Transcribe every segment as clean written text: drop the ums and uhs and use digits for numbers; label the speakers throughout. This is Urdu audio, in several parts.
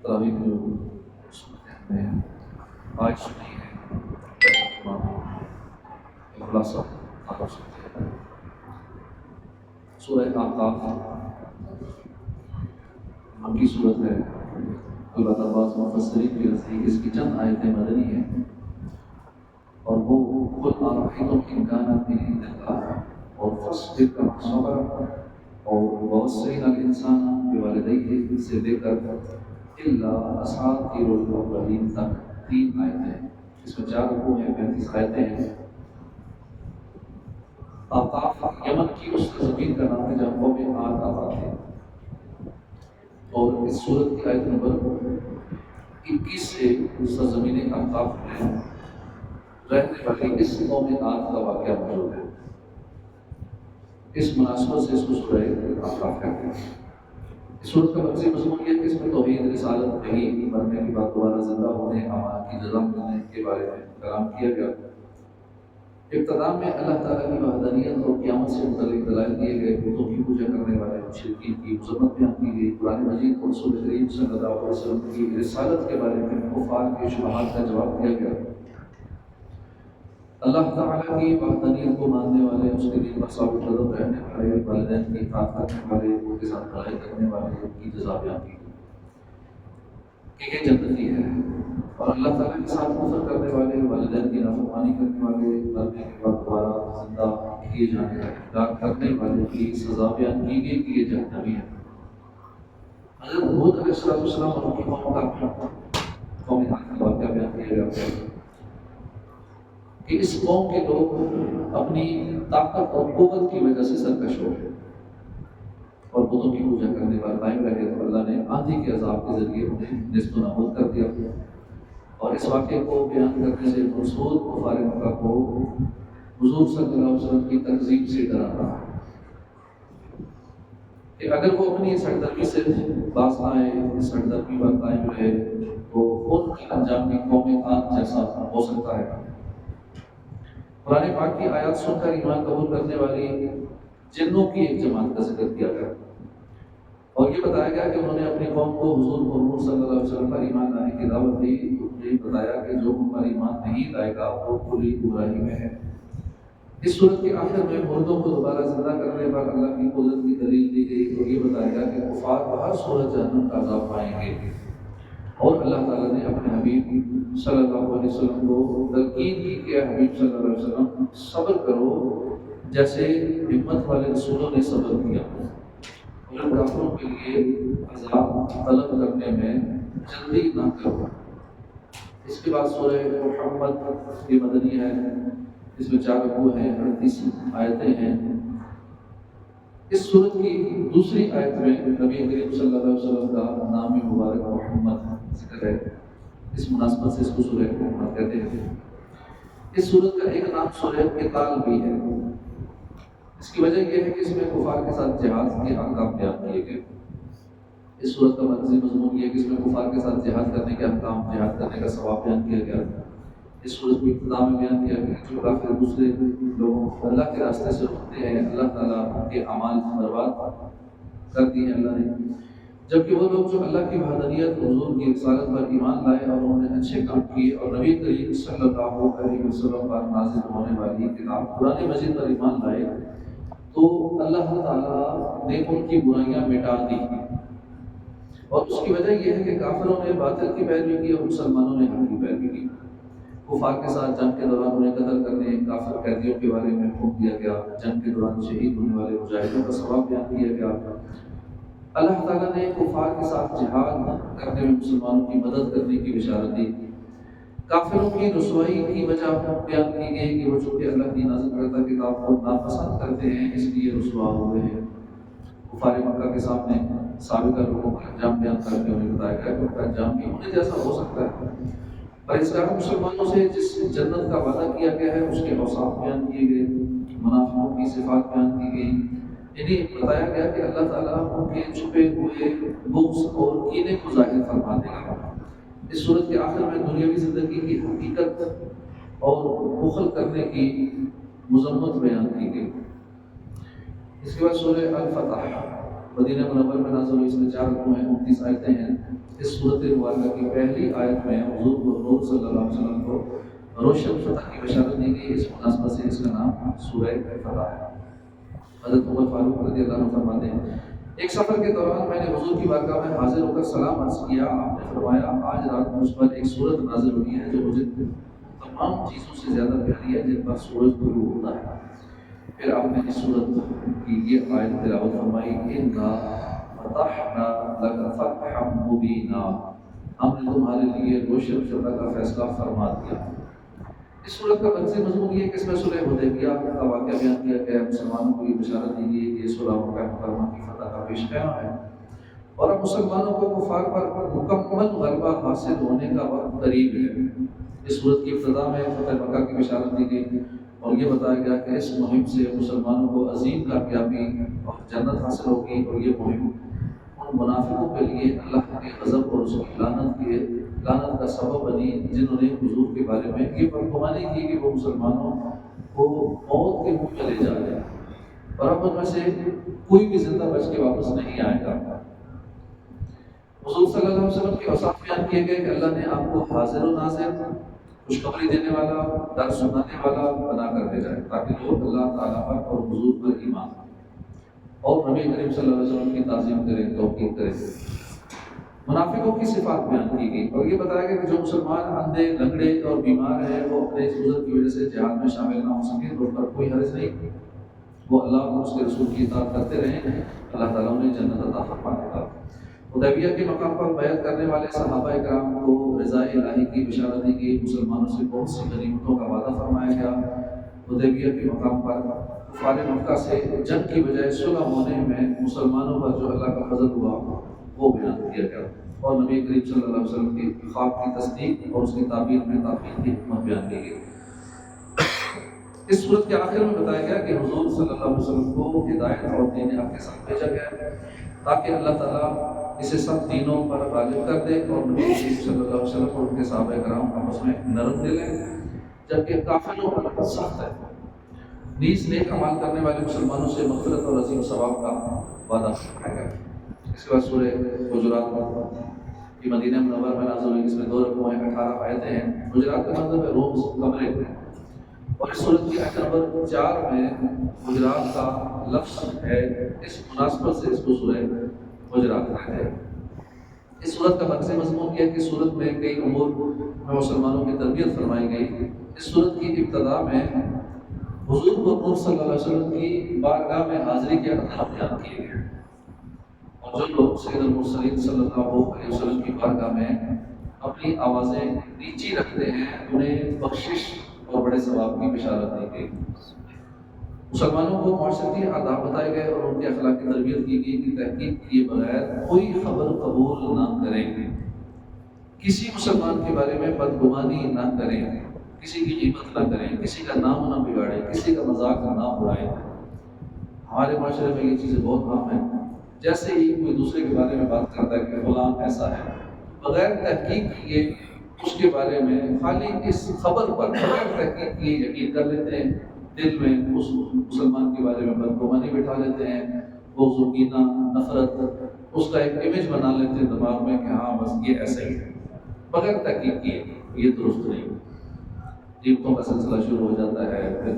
Speaker 1: تراویح جو سنتے ہیں آج سنی ہے خلاصہ آپ سنتے ہیں سورہ احقاف مکی صورت ہے۔ البتہ بعض مفسرین کے نزدیک اس کی چند آیتیں مدنی ہیں اور وہ قل ارأیتم ان کان من عند اللہ اور فاصبر کما صبر اور ووصینا الانسان بوالدیہ سے لے کر الا اساطیر الاولین تک 3 آیتیں، اس میں 4 رکوع ہیں، 35 آیتیں ہیں۔ احقاف یمن کی اس زمین کا نام ہے جہاں قوم عاد آباد ہے، اور اس سورت کی آیت نمبر 21 سے اس زمین احقاف میں رہنے والی اس قوم عاد کا واقعہ موجود ہے۔ اس مناسبت سے اس کو سورہ احقاف کہتے ہیں۔ اس سورت کا مرکزی مضمون یہ ہے کہ اس میں توحید، رسالت، وحی، مرنے کے بعد دوبارہ زندہ ہونے، اعمال کی جزا ملنے کے بارے میں کلام کیا گیا۔ ابتدا میں اللہ تعالیٰ کی وحدانیت اور قیامت سے متعلق دلائل دیے گئے، بتوں کی پوجا کرنے والے مشرکین کی مذمت بیان کی گئی۔ قرآن مجید اور رسول کریم صلی اللہ علیہ وسلم کی رسالت کے بارے میں کفار کے شبہات کا جواب دیا گیا۔ اللہ تعالیٰ کی وحدانیت کو ماننے والے، اس کے دین پر ثابت قدم رہنے والے، والدین کی اطاعت کرنے والے، ان کے ساتھ بھلائی کرنے والے کی جزا بیان کی گئی کہ یہ جنتی ہے، اور اللہ تعالیٰ کے ساتھ کفر کرنے والے، والدین کی نافرمانی کرنے والے، مرنے کے بعد دوبارہ زندہ کیے جانے کا انکار کرنے والے کی سزا بیان کی گئی کہ یہ جہنمی ہے۔ حضرت ہود علیہ السلام اور ان کی قوم کا واقعہ بیان کیا گیا کہ اس قوم کے لوگ اپنی طاقت اور قوت کی وجہ سے سرکش ہو گئے اور بتوں کی پوجا کرنے والے قائم رہے، تو اللہ نے آندھی کے عذاب کے ذریعے انہیں نیست و نابود کر دیا۔ اور اس واقعے کو بیان کرنے سے مسعود کفار مکہ کو حضور صلی اللہ علیہ وسلم کی تکذیب سے ڈرا رہا ہے کہ اگر وہ اپنی سرگرمی سے باز آئے، اس سرگرمی پر قائم رہے، تو ان کی انجام بھی قوم عاد جیسا ہو سکتا ہے۔ قرآن پاک کی آیات سن کر ایمان قبول کرنے والی جنوں کی ایک جماعت کا ذکر کیا گیا، اور یہ بتایا گیا کہ انہوں نے اپنی قوم کو حضور محمد صلی اللہ علیہ وسلم پر ایمان لانے کی دعوت دی۔ یہ بتایا کہ جو ان پر ایمان نہیں لائے گا وہ کھلی گمراہی میں ہے۔ اس صورت کے آخر میں مردوں کو دوبارہ زندہ کرنے پر اللہ کی قدرت کی دلیل دی گئی، اور یہ بتایا گیا کہ کفار ہر صورت جہنم کا عذاب پائیں گے، اور اللہ تعالیٰ نے اپنے حبیب صلی اللہ علیہ وسلم کو تلقین کی کہ حبیب صلی اللہ علیہ وسلم صبر کرو جیسے ہمت والے رسولوں نے صبر کیا، اور کافروں کے لیے عذاب طلب کرنے میں جلدی نہ کرو۔ اس کے بعد سورہ محمد یہ مدنی ہے، اس میں 4 رکوع ہیں، 38 آیتیں ہیں۔ اس سورت کی دوسری آیت میں نبی کریم صلی اللہ علیہ وسلم کا نام مبارک محمد ذکر ہے، اس مناسبت سے اس کو سورہ محمد کہتے ہیں۔ اس سورت کا ایک نام سورہ قتال بھی ہے۔ اس کی وجہ یہ ہے کہ اس میں کفار کے ساتھ جہاد کے احکام بیان کیے گئے۔ اس سورت کا مرکزی مضمون یہ ہے کہ اس میں کفار کے ساتھ جہاد کرنے کے احکام، جہاد کرنے کا ثواب بیان کیا گیا۔ اس سورت کی ابتدا میں بیان کیا گیا کہ جو کافر دوسرے لوگوں کو اللہ کے راستے سے روکتے ہیں، اللہ تعالیٰ ان کے اعمال برباد کر دی ہے اللہ نے، جبکہ وہ لوگ جو اللہ کی وحدانیت، حضور کی رسالت پر ایمان لائے اور انہوں نے اچھے کام کیے اور نبی کریم صلی اللہ علیہ وسلم پر نازل ہونے والی کتاب قرآن مجید پر ایمان لائے، تو اللہ تعالیٰ نے ان کی برائیاں مٹا دی، اور اس کی وجہ یہ ہے کہ کافروں نے باطل کی پیروی کی اور مسلمانوں نے حق کی پیروی کی۔ کفار کے ساتھ جنگ کے دوران انہیں قتل کرنے، کافر قیدیوں کے بارے میں حکم دیا گیا، جنگ کے دوران شہید ہونے والے مجاہدوں کا ثواب بیان کیا گیا۔ اللہ تعالیٰ نے کفار کے ساتھ جہاد کرنے میں مسلمانوں کی مدد کرنے کی بشارت دی۔ کافروں کی رسوائی کی وجہ بیان کی گئی کہ وہ چونکہ اللہ کی نازل کردہ کتاب کو ناپسند کرتے ہیں، اس لیے رسوا ہوئے ہیں۔ کفار مکہ کے سامنے سابقہ لوگوں کا انجام بیان کرتے ہوئے بتایا گیا کہ ان کا انجام بھی انہیں جیسا ہو سکتا ہے۔ پرہیزگار مسلمانوں سے جس جنت کا وعدہ کیا گیا ہے اس کے اوصاف بیان کیے گئے، منافقوں کی صفات بیان کی گئی۔ انہیں بتایا گیا کہ اللہ تعالیٰ ان کے چھپے ہوئے بغض اور کینے کو ظاہر فرما دے گا۔ اس صورت کے آخر میں دنیاوی زندگی کی حقیقت اور بخل کرنے کی مذمت بیان کی گئی۔ اس کے بعد سورہ الفتح مدینہ منور میں نازل ہوئی، اس میں 4 رکوع ہیں، 29 آیتیں ہیں۔ اس صورت مبارکہ کی پہلی آیت میں حضور کو صلی اللہ علیہ وسلم کو روشن فتح کی بشارت دی گئی۔ اس مناسبت سے اس کا نام سورہ فتح ہے۔ حضرت عمر فاروق رضی اللہ عنہ فرماتے ہیں، ایک سفر کے دوران میں نے حضور کی بارگاہ میں حاضر ہو کر سلام عرض کیا۔ آپ نے فرمایا، آج رات مجھ پر ایک صورت نازل ہوئی ہے جو مجھے تمام چیزوں سے زیادہ پیاری ہے جن پر سورج طلوع ہوتا ہے۔ پھر آپ نے اس صورت کی یہ آیت تلاوت فرمائی، اِنَّا فَتَحْنَا لَكَ فَتْحًا مُبِينًا، ہم نے تمہارے لیے روشن فتح کا فیصلہ فرما دیا۔ اس صورت کا مرکزی مضمون یہ ہے کہ اس میں صلح حدیبیہ کا واقعہ بیان کیا گیا ہے۔ مسلمانوں کو یہ بشارت دی گئی کہ یہ صلح مکہ مکرمہ کی فتح کا پیش قیام ہے اور اب مسلمانوں کو کفار پر مکمل غلبہ حاصل ہونے کا وقت قریب ہے۔ اس صورت کی ابتدا میں فتح مکہ کی بشارت دی گئی اور یہ بتایا گیا کہ اس مہم سے مسلمانوں کو عظیم کامیابی اور جنت حاصل ہوگی، اور یہ مہم ان منافقوں کے لیے اللہ کے غضب اور اس کی لعنت کا سبب بنی جنہوں نے حضور کے بارے میں یہ بدگمانی کی کہ وہ مسلمانوں کو موت کے منہ میں لے جا رہے ہیں، اور اب ان میں سے کوئی بھی زندہ بچ کے واپس نہیں آئے گا۔ حضور صلی اللہ علیہ وسلم کے اوصاف بیان کیے گئے کہ اللہ نے آپ کو حاضر و ناظر، خوشخبری دینے والا، ڈر سنانے والا بنا کر بھیجا ہے تاکہ لوگ اللہ تعالیٰ پر اور حضور پر ایمان اور نبی کریم صلی اللہ علیہ وسلم کی تعظیم کریں، توقیر کریں۔ منافقوں کی صفات بیان کی گئی اور یہ بتایا گیا کہ جو مسلمان اندھے، لنگڑے اور بیمار ہیں وہ اپنے اس عذر کی وجہ سے جہاد میں شامل نہ ہو سکیں تو ان پر کوئی حرج نہیں، وہ اللہ اور اس کے رسول کی اطاعت کرتے رہیں، اللہ تعالیٰ انہیں جنت عطا فرمائے گا۔ حدیبیہ کے مقام پر بیعت کرنے والے صحابہ کرام کو رضا الہی کی بشارت دی گئی، مسلمانوں سے بہت سی غنیمتوں کا وعدہ فرمایا گیا۔ حدیبیہ کے مقام پر کفار مکہ سے جنگ کی بجائے صلح ہونے میں مسلمانوں پر جو اللہ کا فضل ہوا وہ بیان کیا گیا، اور نبی کریم صلی اللہ علیہ وسلم کی خواب کی تصدیق اور اس کی تعبیر میں تعبیر کی حکمت بیان کی گئی۔ اس صورت کے آخر میں بتایا گیا کہ حضور صلی اللہ علیہ وسلم کو ہدایت اور دین حق کے ساتھ بھیجا گیا تاکہ اللہ تعالیٰ اسے سب دینوں پر غالب کر دے، اور نبی کریم صلی اللہ علیہ وسلم اور ان کے صحابہ کرام آپس میں نرم دل ہیں جبکہ کافروں پر سخت ہے۔ نیز نیک اعمال کرنے والے مسلمانوں سے مغفرت اور عظیم ثواب کا وعدہ کیا گیا۔ اس کے بعد سورہ حجرات کی مدینہ منور میں نازل ہوئی، اس میں 2 رکوع ہیں، 18 آیتیں ہیں۔ حجرات کا مطلب ہے رومز، کمرے، اور اس صورت کی آیت نمبر 4 میں حجرات کا لفظ ہے، اس مناسبت سے اس کو سورہ حجرات کہتے ہیں۔ اس صورت کا مرکزی مضمون یہ ہے کہ صورت میں کئی امور میں مسلمانوں کی تربیت فرمائی گئی۔ اس صورت کی ابتدا میں حضور کو نور صلی اللہ علیہ وسلم کی بارگاہ میں حاضری کے احکام بیان کیے گئے، اور جو لوگ سید المرسلین صلی اللہ علیہ وسلم کی بارگاہ میں اپنی آوازیں نیچی رکھتے ہیں انہیں بخشش اور بڑے ثواب کی بشارت دی گئی۔ مسلمانوں کو معاشرتی آداب بتائے گئے اور ان کی اخلاقی تربیت کی گئی کہ تحقیق کیے بغیر کوئی خبر قبول نہ کریں، کسی مسلمان کے بارے میں بدگمانی نہ کریں، کسی کی غیبت نہ کریں، کسی کا نام نہ بگاڑیں، کسی کا مذاق نہ اڑائیں۔ ہمارے معاشرے میں یہ چیزیں بہت عام ہیں، جیسے ہی کوئی دوسرے کے بارے میں بات کرتا ہے کہ فلاں ایسا ہے، بغیر تحقیق کیے اس کے بارے میں خالی اس خبر پر بغیر تحقیق کیے یقین کر لیتے ہیں، دل میں اس مسلمان کے بارے میں بدگمانی بٹھا لیتے ہیں، بغض و کینہ، نفرت، اس کا ایک امیج بنا لیتے ہیں دماغ میں کہ ہاں بس یہ ایسا ہی ہے، بغیر تحقیق کیے۔ یہ درست نہیں۔ قیمتوں کا سلسلہ شروع ہو جاتا ہے، پھر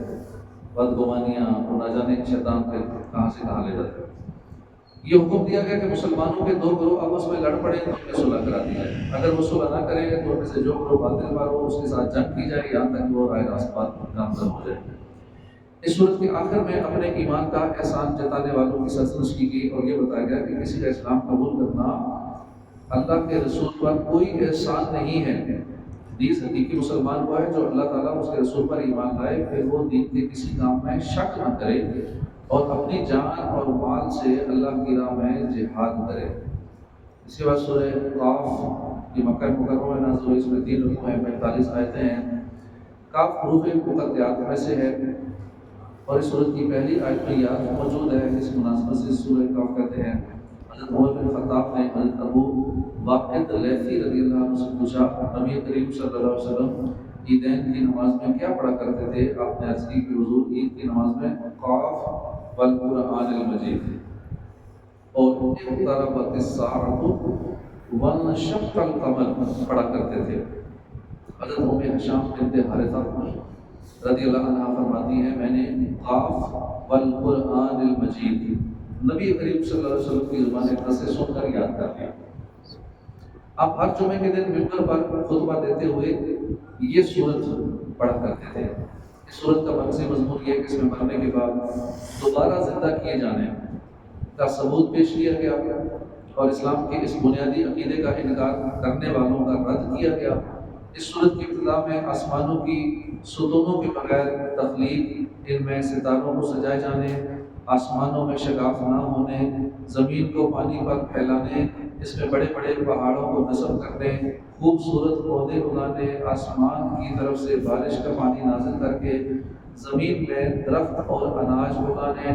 Speaker 1: بدگمانیاں، اور نہ جانے شیطان پھر کہاں سے کہاں لے جاتے ہیں۔ یہ حکم دیا گیا کہ مسلمانوں کے 2 گروہ آپس میں لڑ پڑے تو ان میں صلح کرا دی جائے، اگر وہ صلح نہ کرے تو ان میں سے جو گروہ باطل پر ہو اس کے ساتھ جنگ کی جائے یہاں تک کہ وہ رائے راست بات نامزد ہو جائے۔ اس صورت کے آخر میں اپنے ایمان کا احسان جتانے والوں کی سرزنش کی گئی اور یہ بتایا گیا کہ کسی کا اسلام قبول کرنا اللہ کے رسول پر کوئی احسان نہیں ہے۔ نیز حقیقی مسلمان وہ ہے جو اللہ تعالیٰ اس کے رسول پر ایمان لائے، پھر وہ دین کے کسی کام میں شک نہ کرے اور اپنی جان اور مال سے اللہ کی راہ میں جہاد کرے۔ اس کے بعد سورہ قاف یہ مکہ مکرمہ میں نازل ہوئی، اس میں 3 رکوع ہیں، 45 آیتیں ہیں۔ قاف حروف مقطعات میں سے ہے اور اس سورت کی پہلی آیت میں یاد موجود ہے۔ اس مناسبت سے سورہ قاف کہتے ہیں۔ حضرت عمر بن خطاب نے حضرت ابو واقد لیثی رضی اللہ عنہ سے پوچھا، نبی کریم صلی اللہ علیہ وسلم عیدین کی نماز میں کیا پڑھا کرتے تھے؟ آپ نے عرض کی کہ حضور عید کی نماز میں قاف والقرآن المجید اور اقتربت الساعۃ وانشق القمر پڑھا کرتے تھے۔ حضرت حشام بنت حارثہ رضی اللہ عنہ فرماتی ہیں، میں نے قاف والقرآن المجید نبی کریم صلی اللہ علیہ وسلم کی زبان اقدس سے سن کر یاد کر لیا۔ آپ ہر جمعے کے دن ممبر پر خطبہ دیتے ہوئے یہ سورت پڑھا کرتے تھے۔ اس سورت کا مرکزی مضمون یہ ہے کہ اس میں مرنے کے بعد دوبارہ زندہ کیے جانے کا ثبوت پیش کیا گیا اور اسلام کے اس بنیادی عقیدے کا انکار کرنے والوں کا رد کیا گیا۔ اس سورت کی ابتدا میں آسمانوں کی ستونوں کے بغیر تخلیق، ان میں ستاروں کو سجائے جانے، آسمانوں میں شگاف نہ ہونے، زمین کو پانی پر پھیلانے، اس میں بڑے بڑے پہاڑوں کو نصب کرنے، خوبصورت پودے اگانے، آسمان کی طرف سے بارش کا پانی نازل کر کے زمین میں درخت اور اناج اگانے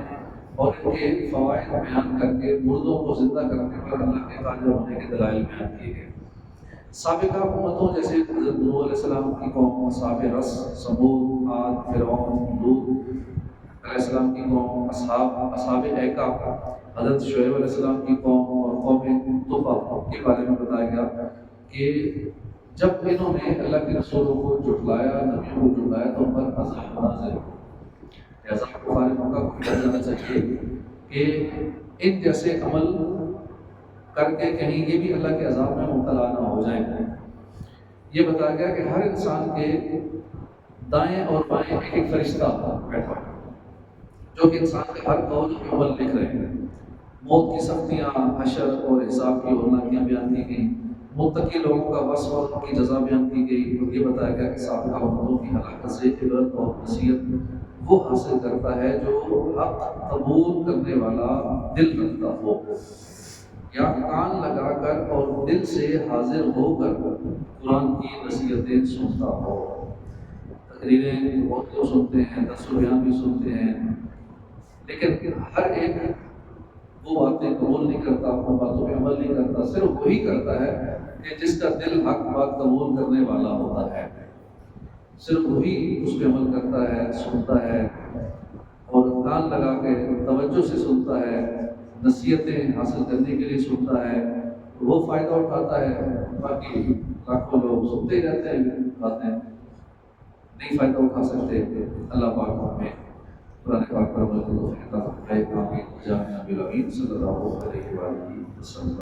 Speaker 1: اور ان کے فوائد بیان کر کے مردوں کو زندہ کرنے پر اللہ کے قادر ہونے کے دلائل بیان کیے گئے۔ سابقہ امتوں جیسے حضرت نوح علیہ السلام کی قوم، اصحاب رس، ثمود، عاد، فرعون، لوط علیہ السلام کی قوم، اصحاب ایکا، حضرت شعیب علیہ السلام کی قوم اور قوم طوفہ کے بارے میں بتایا گیا کہ جب انہوں نے اللہ کے رسولوں کو جھٹلایا، نبیوں کو جھٹلایا تو ان پر عذاب نازل ہوا۔ لہٰذا فارغوں کا کھلا جانا چاہیے کہ ان جیسے عمل کر کے کہیں یہ بھی اللہ کے عذاب میں مبتلا نہ ہو جائیں۔ یہ بتایا گیا کہ ہر انسان کے دائیں اور بائیں ایک ایک فرشتہ بیٹھا ہے جو کہ انسان کے ہر قول و عمل لکھ رہے ہیں۔ موت کی سختیاں، حشر اور حساب کی ہولناکیاں بیان کی گئیں، متقی لوگوں کا وصف اور ان کی جزا بیان کی گئی، اور یہ بتایا گیا کہ سابقہ امتوں کی ہلاکت سے عبرت اور نصیحت وہ حاصل کرتا ہے جو حق قبول کرنے والا دل رکھتا ہو، یا کان لگا کر اور دل سے حاضر ہو کر قرآن کی نصیحتیں سنتا ہو۔ تقریریں بہت لوگ سنتے ہیں، درس و بیان بھی سنتے ہیں، لیکن ہر ایک وہ باتیں قبول نہیں کرتا، اپنی باتوں پہ عمل نہیں کرتا۔ صرف وہی کرتا ہے کہ جس کا دل حق بات قبول کرنے والا ہوتا ہے، صرف وہی اس پہ عمل کرتا ہے، سنتا ہے اور کان لگا کے توجہ سے سنتا ہے، نصیحتیں حاصل کرنے کے لیے سنتا ہے، وہ فائدہ اٹھاتا ہے۔ باقی لاکھوں لوگ سنتے ہی رہتے ہیں، باتیں نہیں فائدہ اٹھا سکتے۔ اللہ پاک ہمیں قرآن پاک پر عمل کی توفیق عطا فرمائے۔ آمین۔ جامعہ بالامین صلی اللہ علیہ وسلم۔